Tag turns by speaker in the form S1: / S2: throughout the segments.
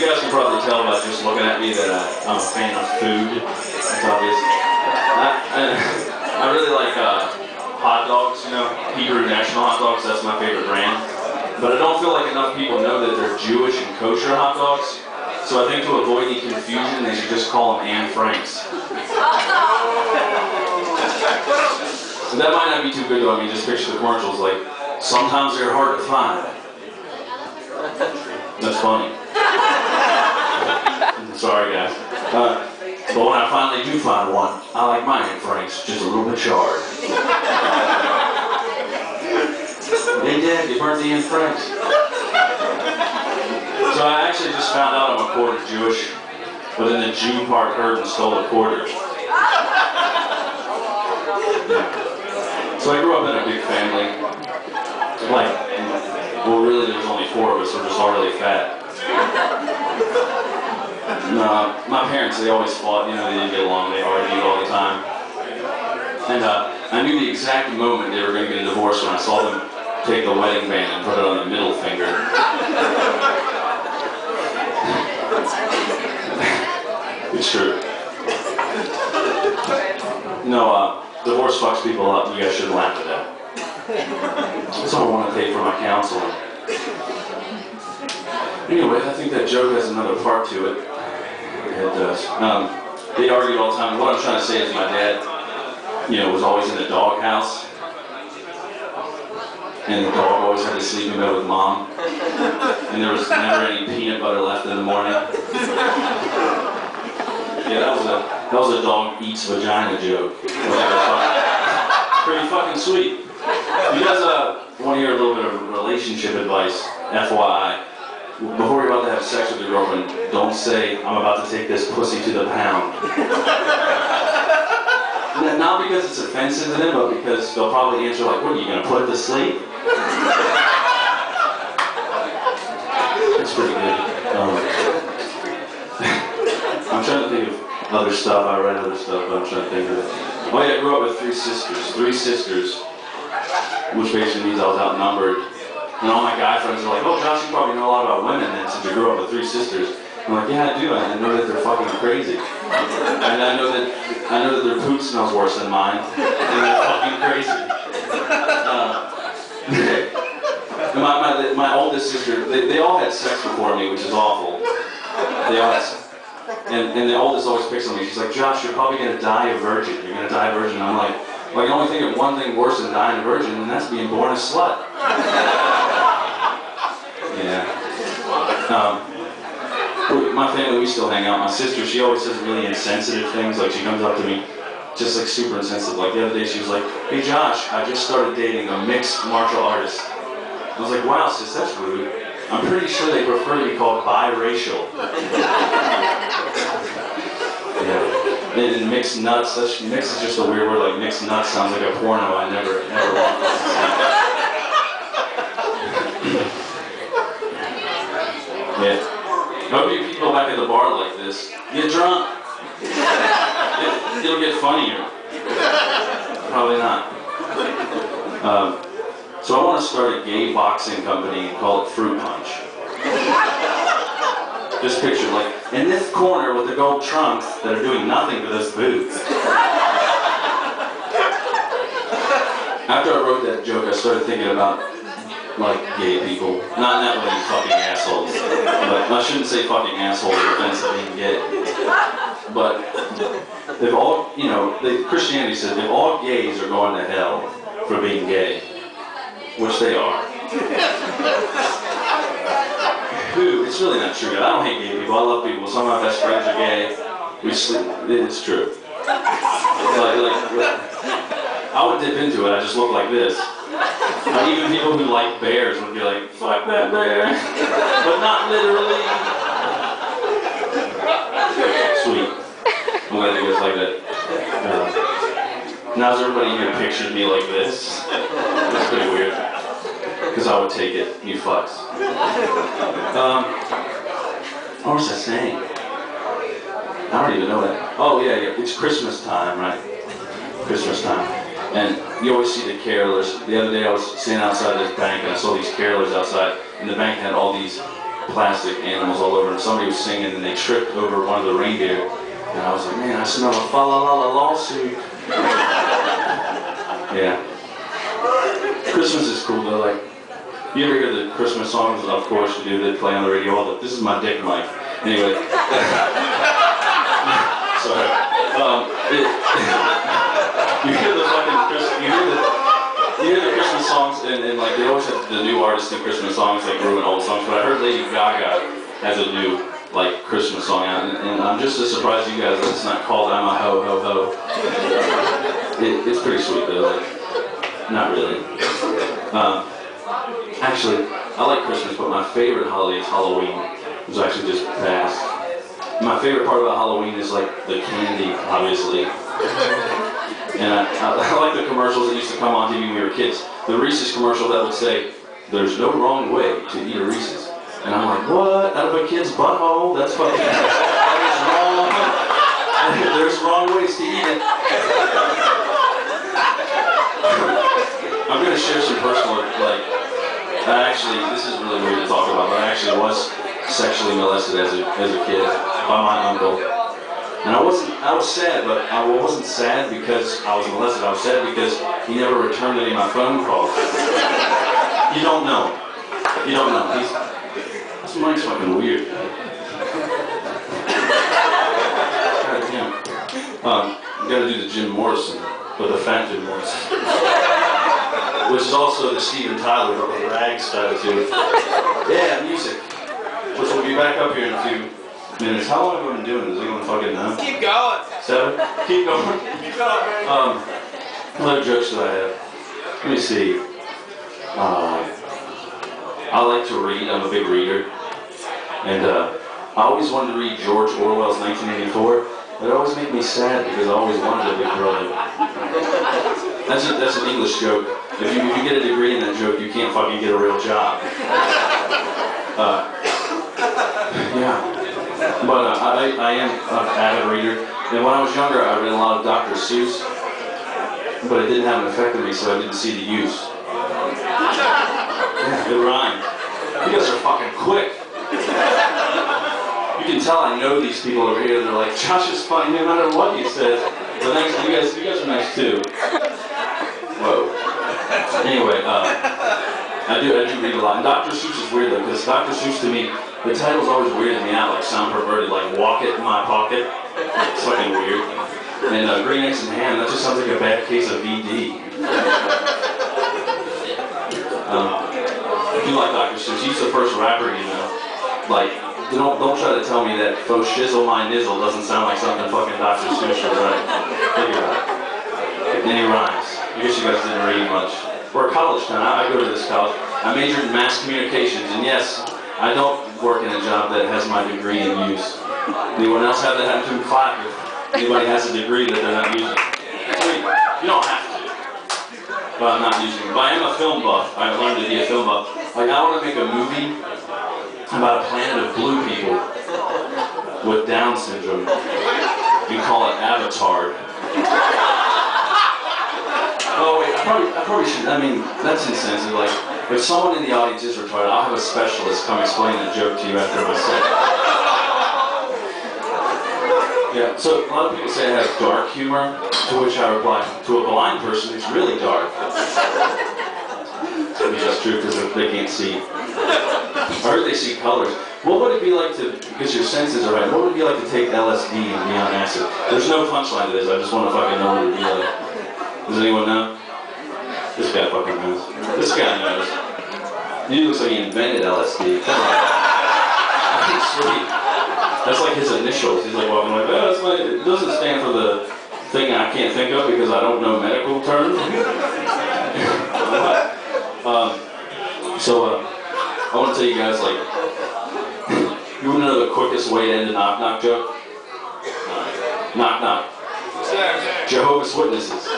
S1: you guys can probably tell by just looking at me that I'm a fan of food. That's obvious. I really like hot dogs, you know, Hebrew National hot dogs. That's my favorite brand. But I don't feel like enough people know that they're Jewish and kosher hot dogs. So I think to avoid any confusion, they should just call them Anne Frank's. And that might not be too good though. I mean, just picture the commercials like, sometimes they're hard to find. That's funny. Sorry guys. But when I finally do find one, I like my Anne Frank's just a little bit charred. Hey Dad, you burnt the Anne Frank's. So I actually just found out I'm a quarter Jewish, but then the Jew part heard and stole a quarter. So I grew up in a big family. Like, well really there was only 4 of us, so we're just all really fat. My parents, they always fought, you know, they didn't get along, they argued all the time. And I knew the exact moment they were going to get a divorce when I saw them take the wedding band and put it on the middle finger. It's true. No, divorce fucks people up. You guys shouldn't laugh at that. That's all I want to take for my counseling. Anyway, I think that joke has another part to it. It does. They argued all the time. What I'm trying to say is my dad, you know, was always in the doghouse. And the dog always had to sleep in bed with Mom. And there was never any peanut butter left in the morning. Yeah, that was a dog eats vagina joke. Pretty fucking sweet. You guys want to hear a little bit of relationship advice, FYI. Before you're about to have sex with your girlfriend, don't say, I'm about to take this pussy to the pound. Not because it's offensive to them, but because they'll probably answer like, what, are you going to put it to sleep? That's pretty good. I'm trying to think of other stuff. I read other stuff, but I'm trying to think of it. Oh yeah, I grew up with 3 sisters. 3 sisters, which basically means I was outnumbered. And all my guy friends are like, oh Josh, you probably know a lot about women then since you grew up with 3 sisters. I'm like, yeah, I do. I know that they're fucking crazy. And I know that their poop smells worse than mine. And they're fucking crazy. My oldest sister, they all had sex before me, which is awful. They all had sex. And the oldest always picks on me. She's like, Josh, you're probably going to die a virgin. You're going to die a virgin. And I'm like, well, I can only think of one thing worse than dying a virgin, and that's being born a slut. Yeah. My family, we still hang out. My sister, she always says really insensitive things. Like, she comes up to me, just like super insensitive. Like the other day, she was like, hey Josh, I just started dating a mixed martial artist. I was like, wow, sis, that's rude. I'm pretty sure they prefer to be called biracial. Yeah. And mixed nuts, mixed is just a weird word. Like mixed nuts sounds like a porno I never want to see. Yeah. Hope you people back at the bar like this. Get drunk. It'll get funnier. Probably not. So I want to start a gay boxing company and call it Fruit Punch. Just picture, like, in this corner with the gold trunks that are doing nothing but those boots. After I wrote that joke, I started thinking about, like, gay people. Not in that way, you fucking assholes. But I shouldn't say fucking assholes in defense of being gay. But if all, you know, Christianity says if all gays are going to hell for being gay, which they are. It's really not true. I don't hate gay people. I love people. Some of my best friends are gay. We sleep. It's true. I would dip into it. I just look like this. Even people who like bears would be like, fuck that bear. But not literally. Sweet. I'm glad you guys like that. Now has everybody here pictured me like this? That's pretty weird. Because I would take it, you fucks. What was I saying? I don't even know that. Oh yeah, it's Christmas time, right? Christmas time. And you always see the carolers. The other day I was standing outside this bank and I saw these carolers outside, and the bank had all these plastic animals all over, and somebody was singing, and they tripped over one of the reindeer, and I was like, man, I smell a fa-la-la-la lawsuit. Yeah. Christmas is cool though. Like, you ever hear the Christmas songs? Of course you do. They play on the radio all the. This is my dick mic. Anyway. Sorry. You hear the fucking you hear the Christmas songs, and like they always have the new artists do Christmas songs like ruin old songs. But I heard Lady Gaga has a new like Christmas song out, and I'm just as surprised you guys that it's not called "I'm a Ho Ho Ho." It's pretty sweet though. Like, not really. Actually, I like Christmas, but my favorite holiday is Halloween, which actually just passed. My favorite part about Halloween is like the candy, obviously. And I like the commercials that used to come on TV when we were kids. The Reese's commercial that would say, "There's no wrong way to eat a Reese's." And I'm like, what? Out of a kid's butthole? That's fucking, that is wrong. There's wrong ways to eat it. I'm going to share some personal, like, this is really weird to talk about, but I actually was sexually molested as a kid by my uncle. And I was sad, but I wasn't sad because I was molested. I was sad because he never returned any of my phone calls. You don't know. You don't know. This mic's fucking weird. God damn. You gotta do the Jim Morrison, but the fat Jim Morrison. Which is also the Steven Tyler, but with rag style to it. Yeah, music. Which will be back up here in a few minutes. How long have we been doing this? Are we going to fucking know?
S2: Keep going.
S1: 7? Keep going.
S2: Keep going, man.
S1: What other jokes do I have? Let me see. I like to read. I'm a big reader. And I always wanted to read George Orwell's 1984. It always made me sad because I always wanted a big brother. That's an English joke. If you get a degree in that joke, you can't fucking get a real job. Yeah. But I am an avid reader. And when I was younger, I read a lot of Dr. Seuss. But it didn't have an effect on me, so I didn't see the use. Yeah, it rhymed. You guys are fucking quick. You can tell I know these people over here. They're like, Josh is funny no matter what he says. But thanks, you guys are nice too. Whoa. Anyway, I do read a lot. And Dr. Seuss is weird though, because Dr. Seuss to me, the title's always weirded me out, like sound perverted, like Walk It in My Pocket. It's fucking weird. And Green Eggs and Ham, that just sounds like a bad case of VD. I do like Dr. Seuss. He's the first rapper, you know. Like, don't try to tell me that faux shizzle my nizzle doesn't sound like something fucking Dr. Seuss would write. Think about it. And he rhymes. I guess you guys didn't read much. We're a college town. I go to this college. I majored in mass communications, and yes, I don't work in a job that has my degree in use. Anyone else have that happen to clap if anybody has a degree that they're not using? You don't have to. But I'm not using it. But I am a film buff. I learned to be a film buff. Like, I want to make a movie about a planet of blue people with Down syndrome. We call it Avatar. Oh wait, I probably should. I mean, that's insensitive. Like, if someone in the audience is retarded, I'll have a specialist come explain a joke to you after my set. Yeah. So a lot of people say I have dark humor, to which I reply, to a blind person, it's really dark. Which is true because they can't see. I heard they see colors. What would it be like to, because your senses are right, what would it be like to take LSD and be on acid? There's no punchline to this, I just want to fucking know what it would be like. Does anyone know? This guy fucking knows. This guy knows. He looks like he invented LSD. Come on. That's sweet. That's like his initials. He's like walking like, oh, it's like, it doesn't stand for the thing I can't think of because I don't know medical terms. I want to tell you guys, like, you want to know the quickest way to end a knock-knock joke? Knock-knock. Jehovah's Witnesses.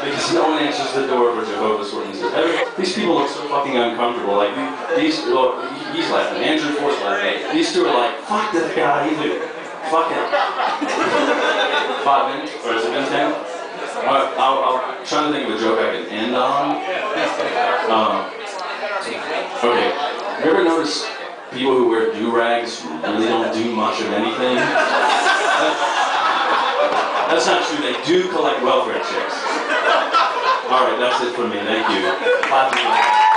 S1: Because no one answers the door for Jehovah's Witnesses. These people look so fucking uncomfortable. Like, he's laughing. Andrew Force laughing. These two are like, fuck this guy. He's like, fuck it. 5 minutes? Or has it been 10? I'll try to think of a joke I can end on. Okay. You ever notice people who wear do-rags really don't do much of anything. That's not true. They do collect welfare checks. All right, that's it for me. Thank you.